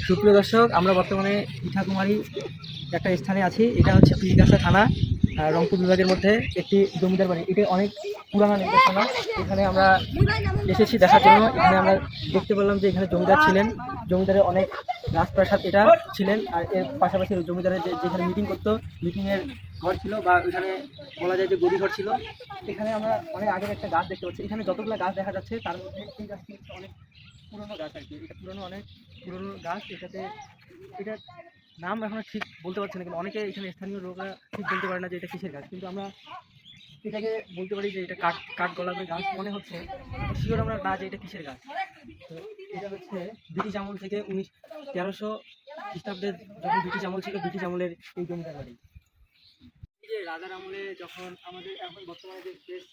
সুপ্রিয় দর্শক, আমরা বর্তমানে পিঠাকুমারী একটা স্থানে আছি। এটা হচ্ছে পীরগাছা থানা, রংপুর বিভাগের মধ্যে একটি জমিদার বাড়ি। এটা অনেক পুরানো নিদর্শনা। এখানে আমরা এসেছি দেখার জন্য। এখানে আমরা দেখতে পেলাম যে এখানে জমিদার ছিলেন, জমিদারের অনেক রাজপ্রাসাদ এটা ছিলেন। আর এর পাশাপাশি জমিদারের যেখানে মিটিং করতো, মিটিংয়ের ঘর ছিল, বা ওইখানে বলা যায় যে গদি ঘর ছিল। এখানে আমরা অনেক আগের একটা গাছ দেখতে পাচ্ছি। এখানে যতগুলো গাছ দেখা যাচ্ছে তার মধ্যে এই গাছটি হচ্ছে অনেক পুরনো গাছ আর কি। এটা অনেক পুরনো গাছ। এটার নাম এখন ঠিক বলতে পারছি না, কিন্তু অনেকে এখানে স্থানীয় লোকরা ঠিক বলতে পারে না যে এটা কিসের গাছ। কিন্তু আমরা এটাকে বলতে পারি যে এটা কাঠ গোলাপের গাছ মনে হচ্ছে। শিওর আমরা না যে এটা কিসের গাছ। তো এটা হচ্ছে ব্রিটিশ আমল থেকে 1300 খ্রিস্টাব্দে, যখন ব্রিটিশ আমল ছিল, ব্রিটিশ আমলের এই জমিদার বাড়ি। এই যে রাজার আমলে যখন আমাদের এখন বর্তমানে যে গ্যাস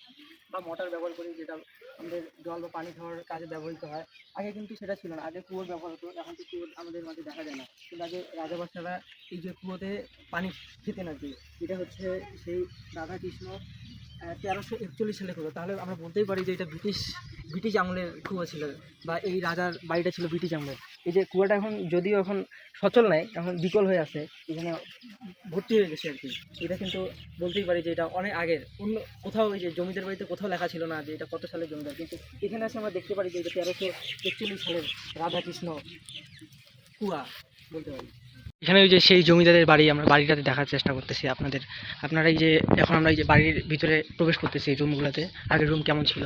বা মোটর ব্যবহার করি, যেটা আমাদের জল বা পানি খাওয়ার কাজে ব্যবহৃত হয়, আগে কিন্তু সেটা ছিল না। আগে কুয়োর ব্যবহার হতো। এখন তো কুয়োর আমাদের মাঝে দেখা যায় না, কিন্তু আগে রাজাবাসারা এই যে কুয়োতে পানি খেতেন আর কি। এটা হচ্ছে সেই রাধাকৃষ্ণ 1341 সালে কুয়ো। তাহলে আমরা বলতেই পারি যে এটা ব্রিটিশ আমলের কুয়ো ছিল, বা এই রাজার বাড়িটা ছিল ব্রিটিশ আমলের। এই যে কুয়োটা এখন যদিও এখন সচল নাই, এখন বিকল হয়ে আছে, এখানে ভর্তি হয়ে গেছে আর কি। এটা কিন্তু বলতেই পারি যে এটা অনেক আগের। অন্য কোথাও এই যে জমিদার বাড়িতে কোথাও লেখা ছিল না যে এটা কত সালের জমিদার, কিন্তু এখানে এসে আমরা দেখতে পারি যে এটা 1341 সালের রাধাকৃষ্ণ কুয়া বলতে পারি। এখানে ওই যে সেই জমিদারের বাড়ি, আমরা বাড়িটাতে দেখার চেষ্টা করতেছি আপনারা এই যে এখন আমরা এই যে বাড়ির ভিতরে প্রবেশ করতেছি এই রুমগুলোতে। আগের রুম কেমন ছিল,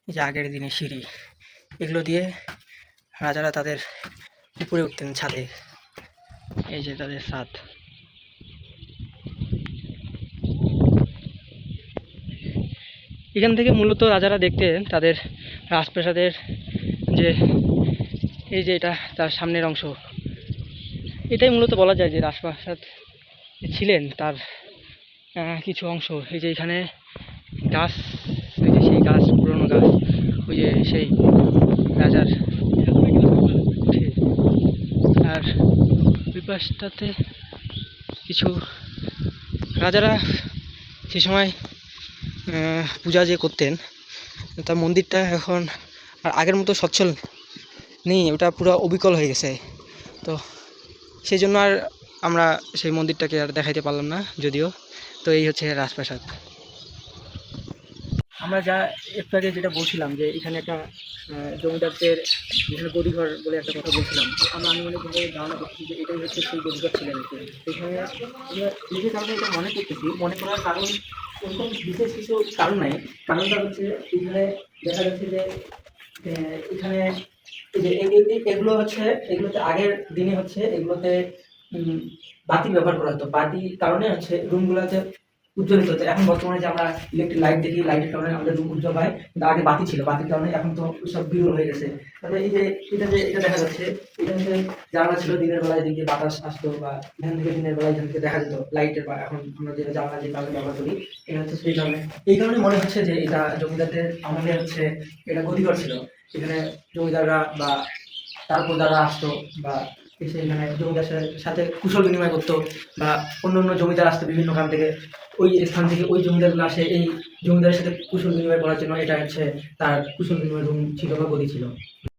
এই যে আগের দিনের সিঁড়ি, এগুলো দিয়ে রাজারা তাদের উপরে উঠতেন ছাদে। এই যে তাদের ছাদ। এখান থেকে মূলত রাজারা দেখতেন তাদের রাজপ্রাসাদের যে এই যে এটা তার সামনের অংশ, এটাই মূলত বলা যায় যে রাজপ্রাসাদ ছিলেন তার কিছু অংশ। এই যে এখানে গাছ, ওই যে সেই গাছ, পুরনো গাছ, ওই যে সেই রাজার। আর ওই পাশটাতে কিছু রাজারা সে সময় পূজা যে করতেন, তার মন্দিরটা এখন আর আগের মতো সচ্ছল নেই, ওটা পুরো অবিকল হয়ে গেছে। তো সেই জন্য আর আমরা সেই মন্দিরটাকে আর দেখাইতে পারলাম না যদিও। তো এই হচ্ছে রাজপ্রাসাদ। আমরা একটু আগে যেটা বলছিলাম যে এখানে একটা জমিদারদের এখানে গদিঘর বলে একটা কথা বলছিলাম। আমরা আনুমানিকভাবে ধারণা করছি যে এটাই হচ্ছে সেই গদিঘর ছিলেন। এখানে আমরা বিশেষ কারণে এটা মনে করার কারণ ওরকম বিশেষ কিছু কারণ নাই। কারণটা হচ্ছে এখানে দেখা যাচ্ছে যে এখানে এগুলোতে আগের দিনে হচ্ছে এগুলোতে বাতি ব্যবহার করা হতো। বাতির কারণে হচ্ছে রুমগুলোতে উজ্জ্বলিত হতো। এখন বর্তমানে যে আমরা ইলেকট্রিক লাইট দেখি, লাইটের কারণে আমাদের রুম উজ্জ্বল হয়, কিন্তু আগে বাতি ছিল, বাতির কারণে এখন তো সব বিরল হয়ে গেছে। তারপরে এই যে এটা দেখা যাচ্ছে, এটা হচ্ছে জানলা ছিল, দিনের বেলায় দিকে বাতাস আসতো, বা এখান থেকে দিনের বেলায় এখান থেকে দেখা যেত লাইটের। বা এখন আমরা যেটা জানলা যে কারণে ব্যবহার করি, এটা হচ্ছে সেই কারণে। এই কারণে মনে হচ্ছে যে এটা জমিদারদের আমলে হচ্ছে এটা গদিঘর ছিল। এখানে জমিদাররা বা তারপর যারা আসতো বা এসে এখানে জমিদারের সাথে কুশল বিনিময় করতো, বা অন্য অন্য জমিদার আসতো বিভিন্ন গ্রাম থেকে, ওই স্থান থেকে ওই জমিদারগুলো আসে এই জমিদারের সাথে কুশল বিনিময় করার জন্য। এটা হচ্ছে তার কুশল বিনিময় রুম ছিল বা গদি ছিল।